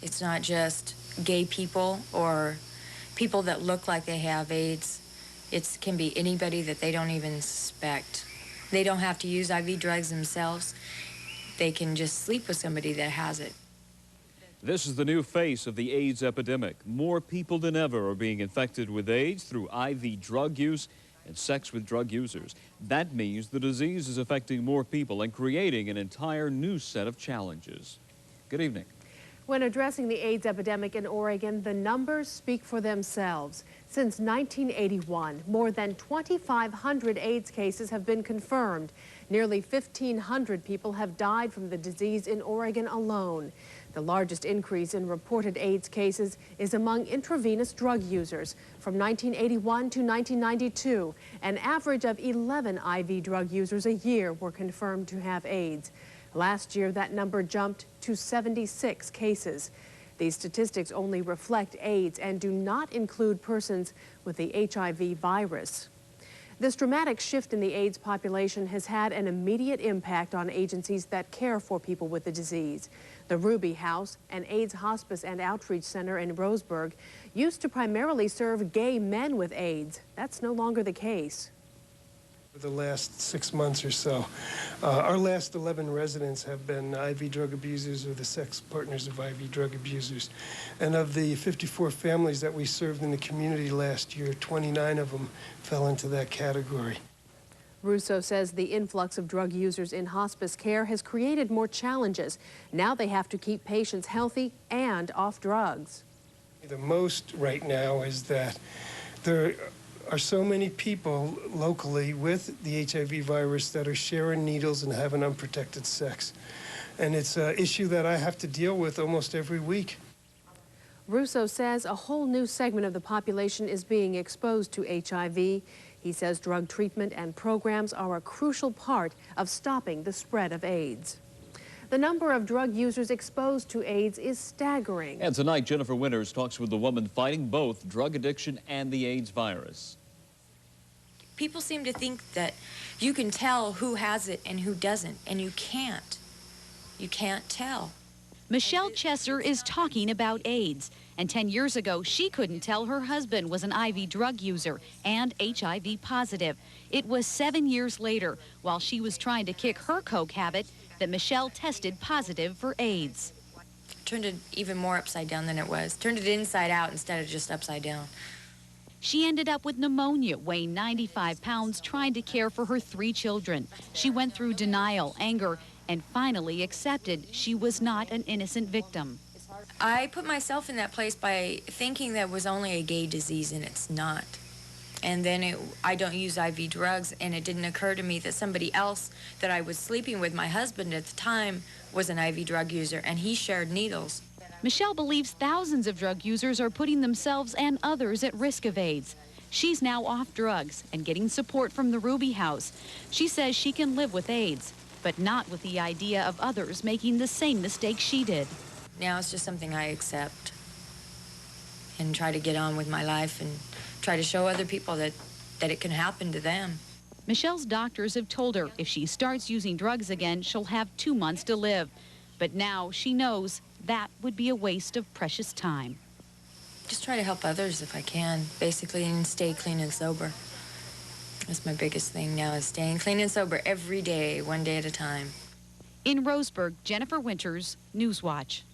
It's not just gay people or people that look like they have AIDS. It can be anybody that they don't even suspect. They don't have to use IV drugs themselves. They can just sleep with somebody that has it. This is the new face of the AIDS epidemic. More people than ever are being infected with AIDS through IV drug use and sex with drug users. That means the disease is affecting more people and creating an entire new set of challenges. Good evening. When addressing the AIDS epidemic in Oregon, the numbers speak for themselves. Since 1981, more than 2,500 AIDS cases have been confirmed. Nearly 1,500 people have died from the disease in Oregon alone. The largest increase in reported AIDS cases is among intravenous drug users. From 1981 to 1992, an average of 11 IV drug users a year were confirmed to have AIDS. Last year, that number jumped to 76 cases. These statistics only reflect AIDS and do not include persons with the HIV virus. This dramatic shift in the AIDS population has had an immediate impact on agencies that care for people with the disease. The Ruby House, an AIDS hospice and outreach center in Roseburg, used to primarily serve gay men with AIDS. That's no longer the case. The last 6 months or so, our last 11 residents have been IV drug abusers or the sex partners of IV drug abusers. And of the 54 families that we served in the community last year, 29 of them fell into that category. Russo says the influx of drug users in hospice care has created more challenges. Now they have to keep patients healthy and off drugs. The most right now is that there are so many people locally with the HIV virus that are sharing needles and having unprotected sex. And it's an issue that I have to deal with almost every week. Russo says a whole new segment of the population is being exposed to HIV. He says drug treatment and programs are a crucial part of stopping the spread of AIDS. The number of drug users exposed to AIDS is staggering. And tonight, Jennifer Winters talks with the woman fighting both drug addiction and the AIDS virus. People seem to think that you can tell who has it and who doesn't, and you can't. You can't tell. Michelle Chesser is talking about AIDS, and 10 years ago, she couldn't tell her husband was an IV drug user and HIV positive. It was 7 years later, while she was trying to kick her coke habit, that Michelle tested positive for AIDS. Turned it even more upside down than it was. Turned it inside out instead of just upside down. She ended up with pneumonia, weighing 95 pounds, trying to care for her 3 children. She went through denial, anger, and finally accepted she was not an innocent victim. I put myself in that place by thinking that it was only a gay disease, and it's not. And then I don't use IV drugs, and it didn't occur to me that somebody else that I was sleeping with, my husband at the time, was an IV drug user, and he shared needles. Michelle believes thousands of drug users are putting themselves and others at risk of AIDS. She's now off drugs and getting support from the Ruby House. She says she can live with AIDS, but not with the idea of others making the same mistake she did. Now it's just something I accept and try to get on with my life and try to show other people that it can happen to them. Michelle's doctors have told her if she starts using drugs again, she'll have 2 months to live. But now she knows that would be a waste of precious time. Just try to help others if I can, basically, and stay clean and sober. That's my biggest thing now, is staying clean and sober every day, one day at a time. In Roseburg, Jennifer Winters, Newswatch.